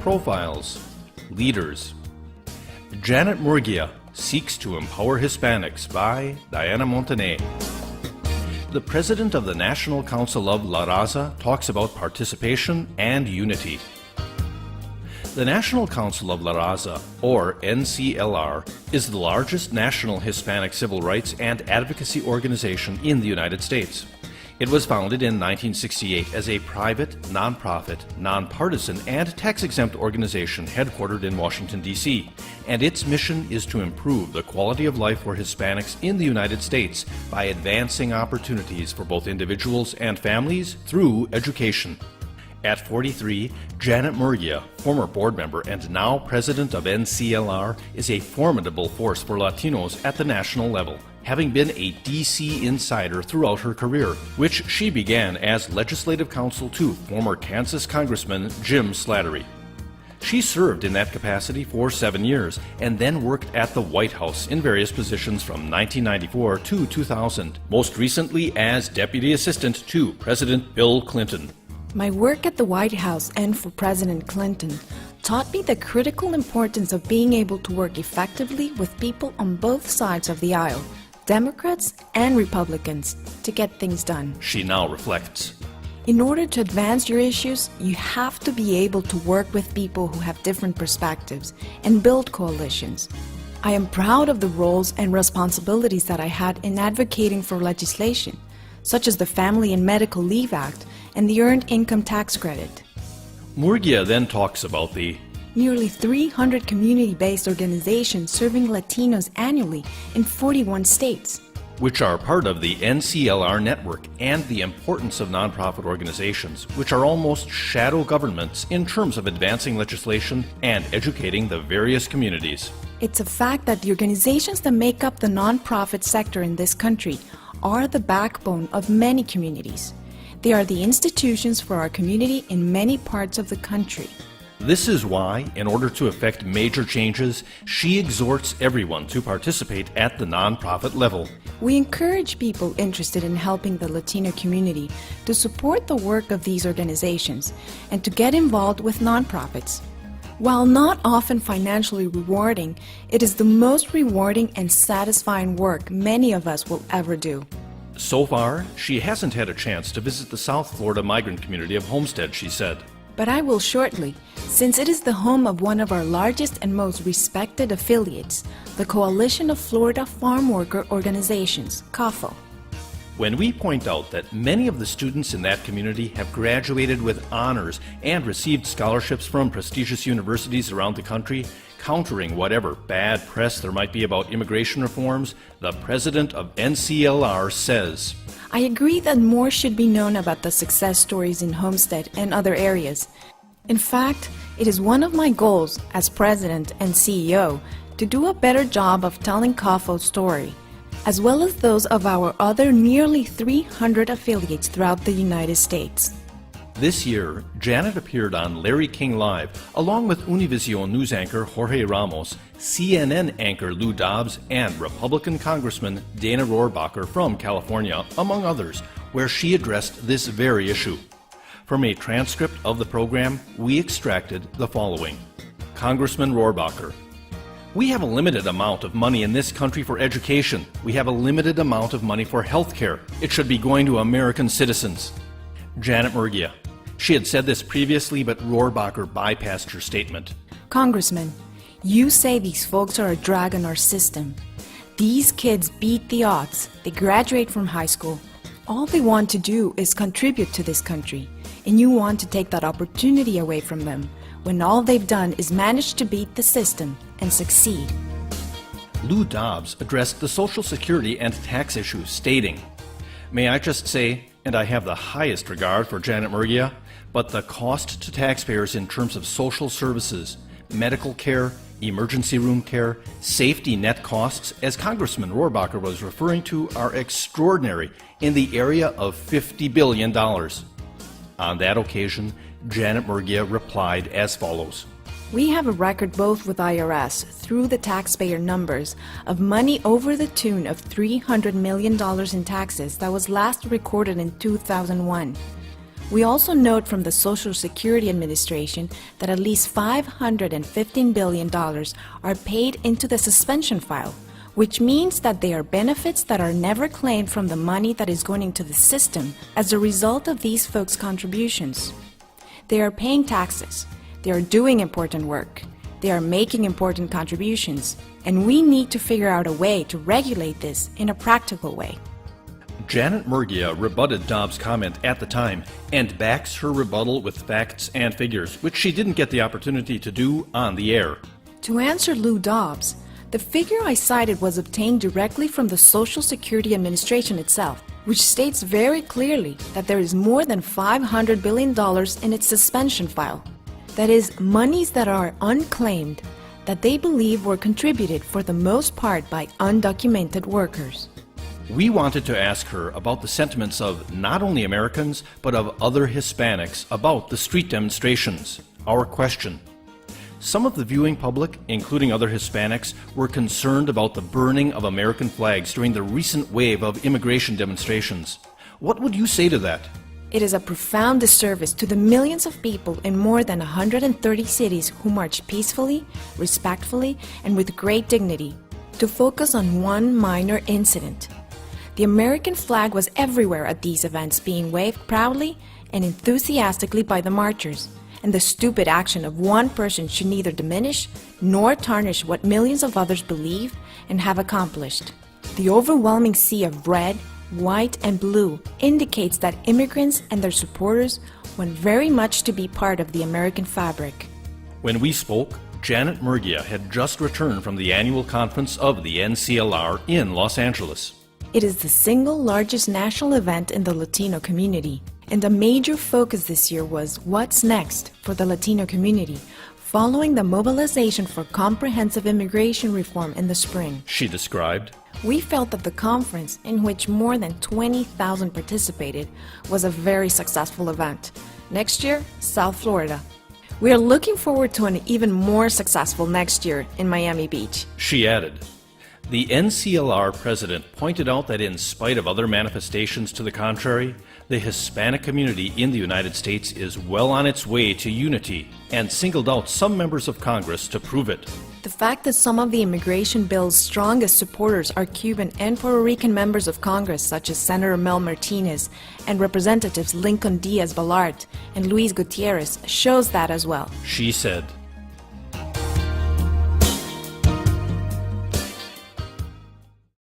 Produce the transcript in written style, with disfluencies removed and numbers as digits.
profiles. Leaders. Janet Murguia seeks to empower Hispanics by Diana Montané. The president of the National Council of La Raza talks about participation and unity. The National Council of La Raza, or NCLR, is the largest national Hispanic civil rights and advocacy organization in the United States. It was founded in 1968 as a private, nonprofit, nonpartisan, and tax-exempt organization headquartered in Washington, D.C., and its mission is to improve the quality of life for Hispanics in the United States by advancing opportunities for both individuals and families through education. At 43, Janet Murguia, former board member and now president of NCLR, is a formidable force for Latinos at the national level, having been a D.C. insider throughout her career, which she began as legislative counsel to former Kansas Congressman Jim Slattery. She served in that capacity for 7 years and then worked at the White House in various positions from 1994 to 2000, most recently as Deputy Assistant to President Bill Clinton. My work at the White House and for President Clinton taught me the critical importance of being able to work effectively with people on both sides of the aisle, Democrats and Republicans, to get things done. She now reflects. In order to advance your issues, you have to be able to work with people who have different perspectives and build coalitions. I am proud of the roles and responsibilities that I had in advocating for legislation, such as the Family and Medical Leave Act and the Earned Income Tax Credit. Murguia then talks about the nearly 300 community-based organizations serving Latinos annually in 41 states, which are part of the NCLR network, and the importance of nonprofit organizations, which are almost shadow governments in terms of advancing legislation and educating the various communities. It's a fact that the organizations that make up the nonprofit sector in this country are the backbone of many communities. They are the institutions for our community in many parts of the country. This is why, in order to effect major changes, she exhorts everyone to participate at the nonprofit level. We encourage people interested in helping the Latino community to support the work of these organizations and to get involved with nonprofits. While not often financially rewarding, it is the most rewarding and satisfying work many of us will ever do. So far, she hasn't had a chance to visit the South Florida migrant community of Homestead, she said. But I will shortly, since it is the home of one of our largest and most respected affiliates, the Coalition of Florida Farm Worker Organizations, CAFO. When we point out that many of the students in that community have graduated with honors and received scholarships from prestigious universities around the country, countering whatever bad press there might be about immigration reforms, the president of NCLR says, I agree that more should be known about the success stories in Homestead and other areas. In fact, it is one of my goals as president and CEO to do a better job of telling CAFO's story, as well as those of our other nearly 300 affiliates throughout the United States. This year, Janet appeared on Larry King Live, along with Univision news anchor Jorge Ramos, CNN anchor Lou Dobbs, and Republican Congressman Dana Rohrabacher from California, among others, where she addressed this very issue. From a transcript of the program, we extracted the following. Congressman Rohrabacher: we have a limited amount of money in this country for education. We have a limited amount of money for health care. It should be going to American citizens. Janet Murguia: she had said this previously, but Rohrabacher bypassed her statement. Congressman, you say these folks are a drag on our system. These kids beat the odds. They graduate from high school. All they want to do is contribute to this country, and you want to take that opportunity away from them when all they've done is manage to beat the system and succeed. Lou Dobbs addressed the Social Security and tax issues, stating, may I just say, and I have the highest regard for Janet Murguia, but the cost to taxpayers in terms of social services, medical care, emergency room care, safety net costs, as Congressman Rohrabacher was referring to, are extraordinary, in the area of $50 billion. On that occasion, Janet Murguia replied as follows. We have a record both with IRS, through the taxpayer numbers, of money over the tune of $300 million in taxes that was last recorded in 2001. We also note from the Social Security Administration that at least $515 billion are paid into the suspension file, which means that they are benefits that are never claimed from the money that is going into the system as a result of these folks' contributions. They are paying taxes, they are doing important work, they are making important contributions, and we need to figure out a way to regulate this in a practical way. Janet Murguia rebutted Dobbs' comment at the time and backs her rebuttal with facts and figures, which she didn't get the opportunity to do on the air. To answer Lou Dobbs, the figure I cited was obtained directly from the Social Security Administration itself, which states very clearly that there is more than $500 billion in its suspension file. That is, monies that are unclaimed, that they believe were contributed for the most part by undocumented workers. We wanted to ask her about the sentiments of not only Americans, but of other Hispanics about the street demonstrations. Our question: some of the viewing public, including other Hispanics, were concerned about the burning of American flags during the recent wave of immigration demonstrations. What would you say to that? It is a profound disservice to the millions of people in more than 130 cities who marched peacefully, respectfully, and with great dignity, to focus on one minor incident. The American flag was everywhere at these events, being waved proudly and enthusiastically by the marchers, and the stupid action of one person should neither diminish nor tarnish what millions of others believe and have accomplished. The overwhelming sea of red, white, and blue indicates that immigrants and their supporters want very much to be part of the American fabric. When we spoke, Janet Murguia had just returned from the annual conference of the NCLR in Los Angeles. It is the single largest national event in the Latino community, and a major focus this year was what's next for the Latino community, following the mobilization for comprehensive immigration reform in the spring. She described, We felt that the conference, in which more than 20,000 participated, was a very successful event. Next year, South Florida. We are looking forward to an even more successful next year in Miami Beach. She added. The NCLR president pointed out that in spite of other manifestations to the contrary, the Hispanic community in the United States is well on its way to unity and singled out some members of Congress to prove it. The fact that some of the immigration bill's strongest supporters are Cuban and Puerto Rican members of Congress, such as Senator Mel Martinez and Representatives Lincoln Diaz-Balart and Luis Gutierrez, shows that as well. She said,